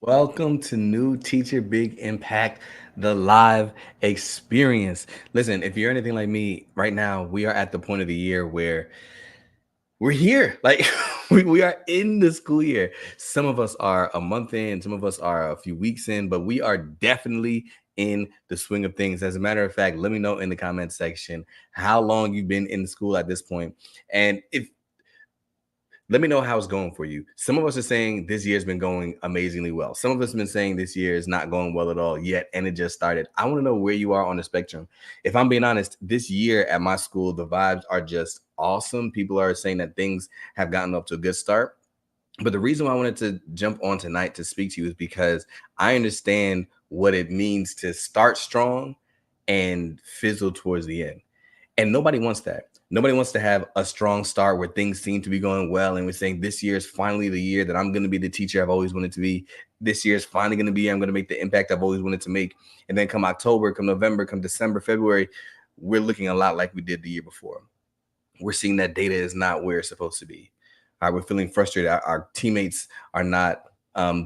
Welcome to New Teacher Big Impact, the live experience. Listen, if you're anything like me right now, we are at the point of the year where we're here. Like we are in the school year. Some of us are a month in, some of us are a few weeks in, but we are definitely in the swing of things. As a matter of fact, let me know in the comment section how long you've been in school at this point. And if let me know how it's going for you. Some of us are saying this year's been going amazingly well. Some of us have been saying this year is not going well at all yet, and it just started. I want to know where you are on the spectrum. If I'm being honest, this year at my school, the vibes are just awesome. People are saying that things have gotten up to a good start. But the reason why I wanted to jump on tonight to speak to you is because I understand what it means to start strong and fizzle towards the end. And nobody wants that. Nobody wants to have a strong start where things seem to be going well. And we're saying this year is finally the year that I'm going to be the teacher I've always wanted to be. This year is finally going to be, I'm going to make the impact I've always wanted to make. And then come October, come November, come December, February, we're looking a lot like we did the year before. We're seeing that data is not where it's supposed to be. All right, we're feeling frustrated. Our teammates are not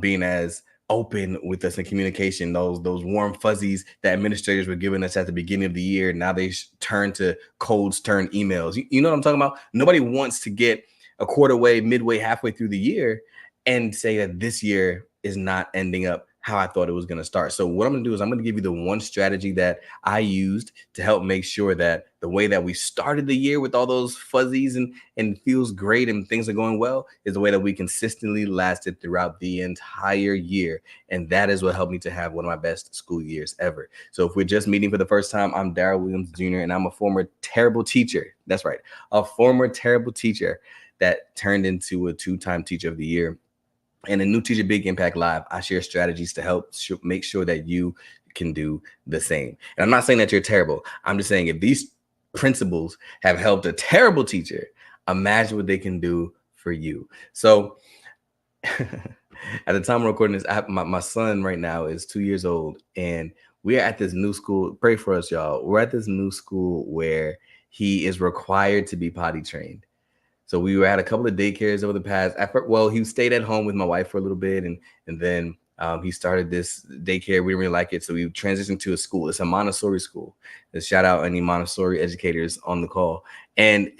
being as open with us in communication. Those warm fuzzies that administrators were giving us at the beginning of the year, now they turn to codes, turn emails. You know what I'm talking about? Nobody wants to get a quarter way, midway, halfway through the year and say that this year is not ending up how I thought it was going to start. So what I'm going to do is I'm going to give you the one strategy that I used to help make sure that the way that we started the year with all those fuzzies and feels great and things are going well is the way that we consistently lasted throughout the entire year. And that is what helped me to have one of my best school years ever. So if we're just meeting for the first time, I'm Daryl Williams Jr. and I'm a former terrible teacher. That's right. A former terrible teacher that turned into a two-time teacher of the year. And in New Teacher Big Impact Live, I share strategies to help make sure that you can do the same. And I'm not saying that you're terrible. I'm just saying if these principles have helped a terrible teacher, imagine what they can do for you. So at the time of recording this, my son right now is 2 years old, and we are at this new school. Pray for us, y'all. We're at this new school where he is required to be potty trained. So we were at a couple of daycares over the past. Well, he stayed at home with my wife for a little bit, and then he started this daycare. We didn't really like it, so we transitioned to a school. It's a Montessori school. Let's shout out any Montessori educators on the call. And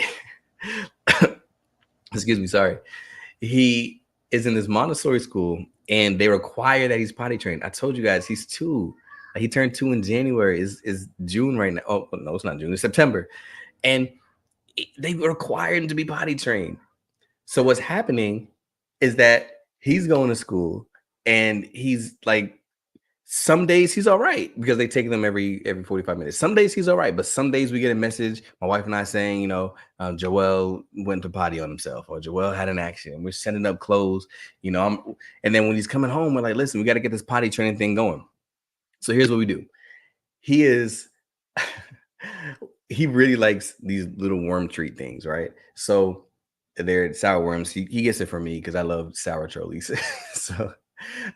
excuse me, sorry. He is in this Montessori school, and they require that he's potty trained. I told you guys he's 2. He turned 2 in January. Is June right now? Oh no, it's not June. It's September, and they require him to be potty trained. So what's happening is that he's going to school and he's like, some days he's all right because they take them every 45 minutes. Some days he's all right, but some days we get a message, my wife and I saying, Joel went to potty on himself or Joel had an accident. We're sending up clothes, and then when he's coming home, we're like, listen, we got to get this potty training thing going. So here's what we do. He is he really likes these little worm treat things, right? So they're sour worms. He gets it from me because I love sour trolleys. So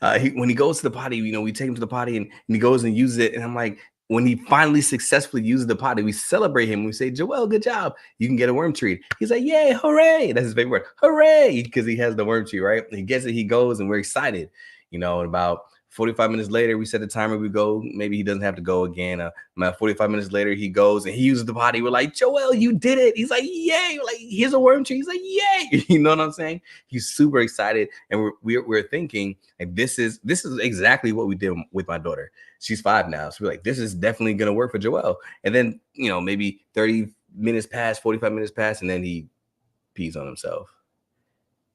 when he goes to the potty, we take him to the potty and he goes and uses it. And I'm like, when he finally successfully uses the potty, we celebrate him. We say, Joel, good job. You can get a worm treat. He's like, yay, hooray. That's his favorite word. Hooray. Because he has the worm treat, right? He gets it, he goes, and we're excited. And about 45 minutes later, we set the timer, we go. Maybe he doesn't have to go again. About 45 minutes later, he goes and he uses the potty. We're like, Joel, you did it. He's like, yay. We're like, here's a worm treat. He's like, yay. You know what I'm saying? He's super excited. And we're thinking, like, this is exactly what we did with my daughter. She's 5 now. So we're like, this is definitely going to work for Joel. And then, maybe 30 minutes pass, 45 minutes pass, and then he pees on himself.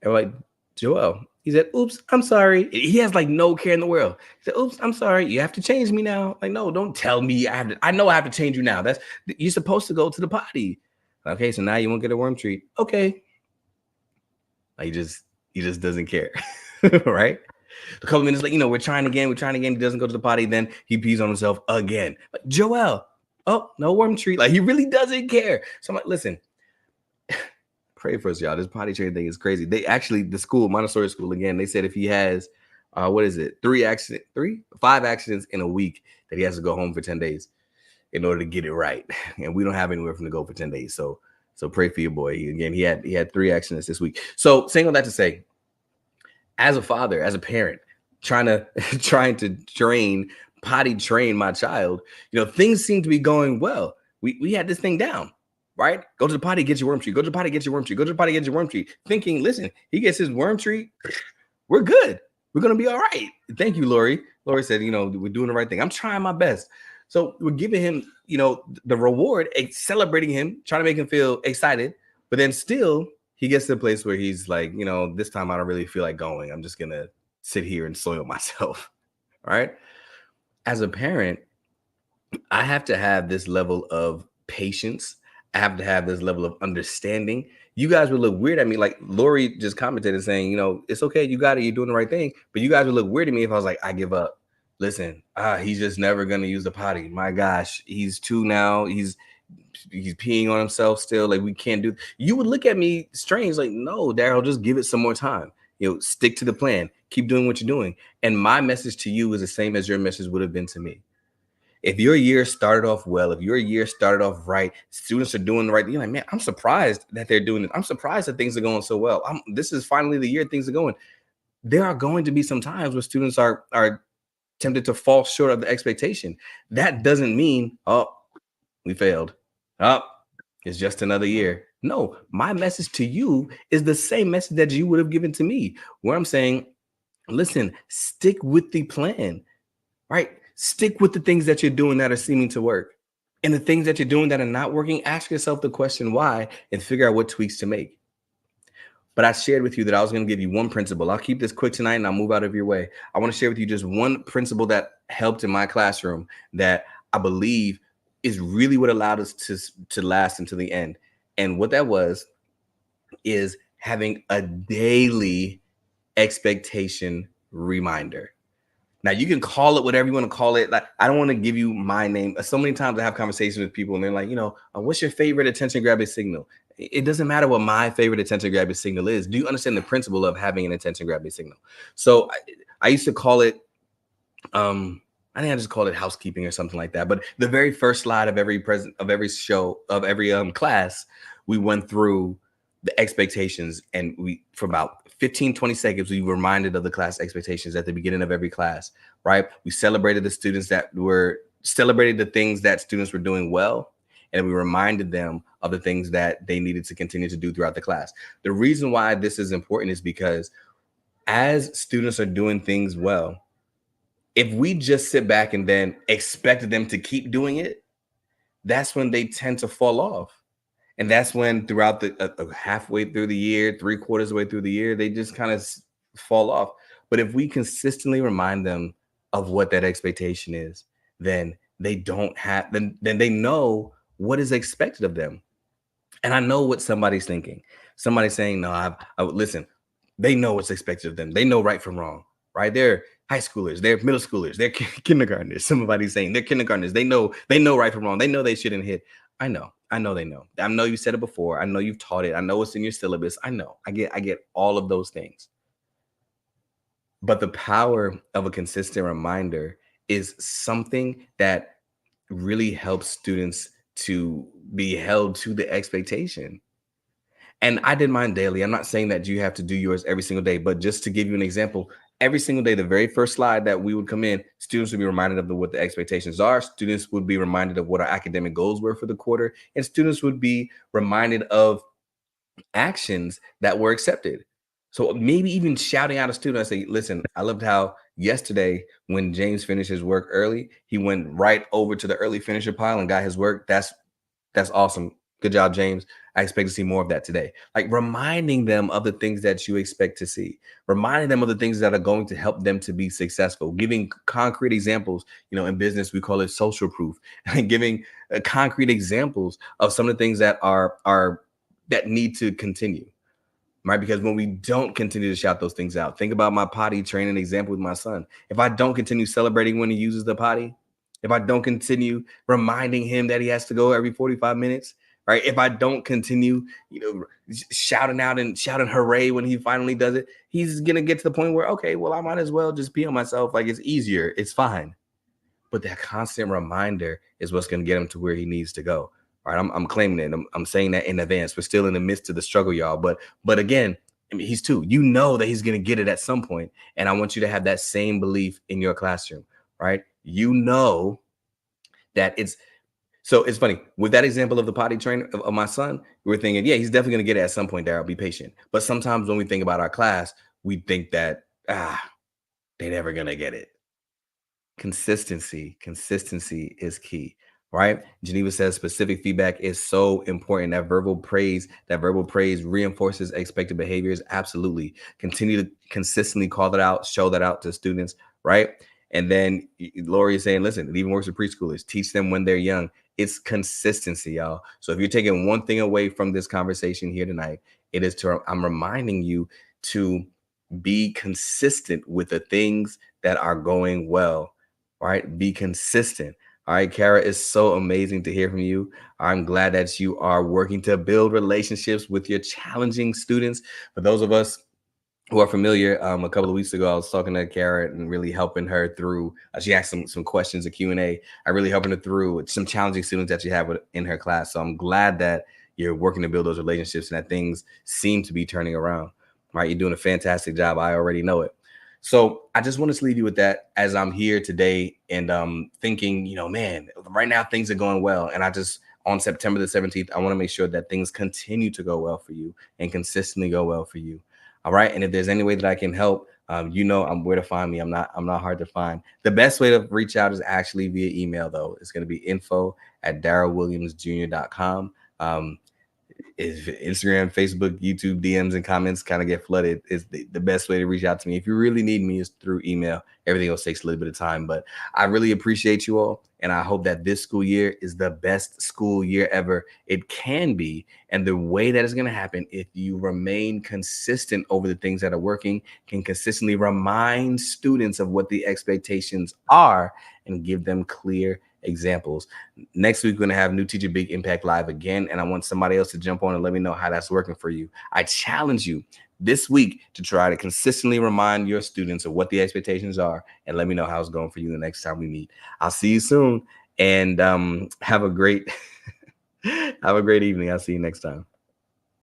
And we're like, Joel. He said, oops, I'm sorry. He has like no care in the world. He said, oops, I'm sorry. You have to change me now. Like, no, don't tell me. I know I have to change you now. You're supposed to go to the potty. Okay, so now you won't get a worm treat. Okay. Like, he just doesn't care. Right? A couple minutes later, we're trying again. He doesn't go to the potty. Then he pees on himself again. Like, Joel, oh, no worm treat. Like, he really doesn't care. So I'm like, listen, pray for us, y'all. This potty training thing is crazy. They actually, the school, Montessori school, again, they said if he has, 5 accidents in a week, that he has to go home for 10 days in order to get it right. And we don't have anywhere for him to go for 10 days. So pray for your boy. He had 3 accidents this week. So saying all that to say, as a father, as a parent, trying to trying to potty train my child. Things seem to be going well. We had this thing down, right? Go to the potty, get your worm treat. Go to the potty, get your worm treat. Go to the potty, get your worm treat. Thinking, listen, he gets his worm treat, we're good. We're gonna be all right. Thank you, Lori. Lori said, we're doing the right thing. I'm trying my best. So we're giving him, the reward, celebrating him, trying to make him feel excited. But then still, he gets to a place where he's like, this time I don't really feel like going. I'm just gonna sit here and soil myself. All right. As a parent, I have to have this level of patience. I have to have this level of understanding. You guys would look weird at me. Like Lori just commented and saying, it's okay, you got it, you're doing the right thing. But you guys would look weird at me if I was like, I give up. Listen, he's just never gonna use the potty. My gosh, he's two now. He's peeing on himself still. Like we can't do. You would look at me strange, like, no, Daryl, just give it some more time. Stick to the plan. Keep doing what you're doing. And my message to you is the same as your message would have been to me. If your year started off well, if your year started off right, students are doing the right thing. You're like, man, I'm surprised that they're doing it. I'm surprised that things are going so well. This is finally the year things are going. There are going to be some times where students are tempted to fall short of the expectation. That doesn't mean, oh, we failed. Oh, it's just another year. No, my message to you is the same message that you would have given to me, where I'm saying, listen, stick with the plan, right? Stick with the things that you're doing that are seeming to work. And the things that you're doing that are not working, ask yourself the question why and figure out what tweaks to make. But I shared with you that I was going to give you one principle. I'll keep this quick tonight and I'll move out of your way. I want to share with you just one principle that helped in my classroom that I believe is really what allowed us to last until the end. And what that was is having a daily expectation reminder. Now you can call it whatever you want to call it. Like, I don't want to give you my name. So many times I have conversations with people and they're like, what's your favorite attention grabbing signal? It doesn't matter what my favorite attention grabbing signal is. Do you understand the principle of having an attention grabbing signal? So I used to call it, I think I just called it housekeeping or something like that. But the very first slide of every show of every class, we went through the expectations, and for about 15, 20 seconds, we reminded of the class expectations at the beginning of every class, right? We celebrated the things that students were doing well, and we reminded them of the things that they needed to continue to do throughout the class. The reason why this is important is because as students are doing things well, if we just sit back and then expect them to keep doing it, that's when they tend to fall off. And that's when throughout the halfway through the year, 3/4 of the way through the year, they just kind of fall off. But if we consistently remind them of what that expectation is, then they don't have, then they know what is expected of them. And I know what somebody's thinking. Somebody's saying, no, listen, they know what's expected of them. They know right from wrong, right? They're high schoolers, they're middle schoolers, they're kindergartners. Somebody's saying they're kindergartners. They know right from wrong. They know they shouldn't hit. I know they know. I know you said it before. I know you've taught it. I know it's in your syllabus. I know. I get all of those things. But the power of a consistent reminder is something that really helps students to be held to the expectation. And I did mine daily. I'm not saying that you have to do yours every single day, but just to give you an example, every single day, the very first slide that we would come in, students would be reminded of what the expectations are. Students would be reminded of what our academic goals were for the quarter, and students would be reminded of actions that were accepted. So maybe even shouting out a student, I say, listen, I loved how yesterday when James finished his work early, he went right over to the early finisher pile and got his work. That's awesome. Good job, James. I expect to see more of that today. Like reminding them of the things that you expect to see, reminding them of the things that are going to help them to be successful, giving concrete examples. In business, we call it social proof, and giving concrete examples of some of the things that that need to continue. Right? Because when we don't continue to shout those things out, think about my potty training example with my son. If I don't continue celebrating when he uses the potty, if I don't continue reminding him that he has to go every 45 minutes, right? If I don't continue, shouting out and shouting hooray when he finally does it, he's going to get to the point where, okay, well, I might as well just pee on myself. Like it's easier. It's fine. But that constant reminder is what's going to get him to where he needs to go. All right, I'm claiming it. I'm saying that in advance. We're still in the midst of the struggle, y'all. But again, I mean, he's 2. You know that he's going to get it at some point, and I want you to have that same belief in your classroom, right? You know that it's so it's funny with that example of the potty trainer of my son. We're thinking, yeah, he's definitely going to get it at some point. Daryl, be patient. But sometimes when we think about our class, we think that they never going to get it. Consistency is key, right? Geneva says specific feedback is so important. That verbal praise reinforces expected behaviors. Absolutely. Continue to consistently call that out, show that out to students, right? And then Lori is saying, listen, it even works with preschoolers. Teach them when they're young. It's consistency, y'all. So if you're taking one thing away from this conversation here tonight, it is to I'm reminding you to be consistent with the things that are going well. All right, be consistent. All right, Kara, it's so amazing to hear from you. I'm glad that you are working to build relationships with your challenging students. For those of us who are familiar, a couple of weeks ago, I was talking to Kara and really helping her through. She asked some questions, a Q&A. I really helping her through some challenging students that she had in her class. So I'm glad that you're working to build those relationships and that things seem to be turning around. Right, you're doing a fantastic job. I already know it. So I just want to leave you with that as I'm here today and thinking, man, right now things are going well. And I just, on September the 17th, I want to make sure that things continue to go well for you and consistently go well for you. All right. And if there's any way that I can help, I'm where to find me. I'm not hard to find. The best way to reach out is actually via email, though. It's going to be info@darylwilliamsjr.com. If Instagram, Facebook, YouTube DMs and comments kind of get flooded, is the best way to reach out to me. If you really need me, is through email. Everything else takes a little bit of time, but I really appreciate you all. And I hope that this school year is the best school year ever it can be. And the way that is going to happen, if you remain consistent over the things that are working, can consistently remind students of what the expectations are and give them clear examples. Next week, we're going to have New Teacher Big Impact Live again. And I want somebody else to jump on and let me know how that's working for you. I challenge you this week to try to consistently remind your students of what the expectations are and let me know how it's going for you the next time we meet. I'll see you soon and have a great have a great evening. I'll see you next time.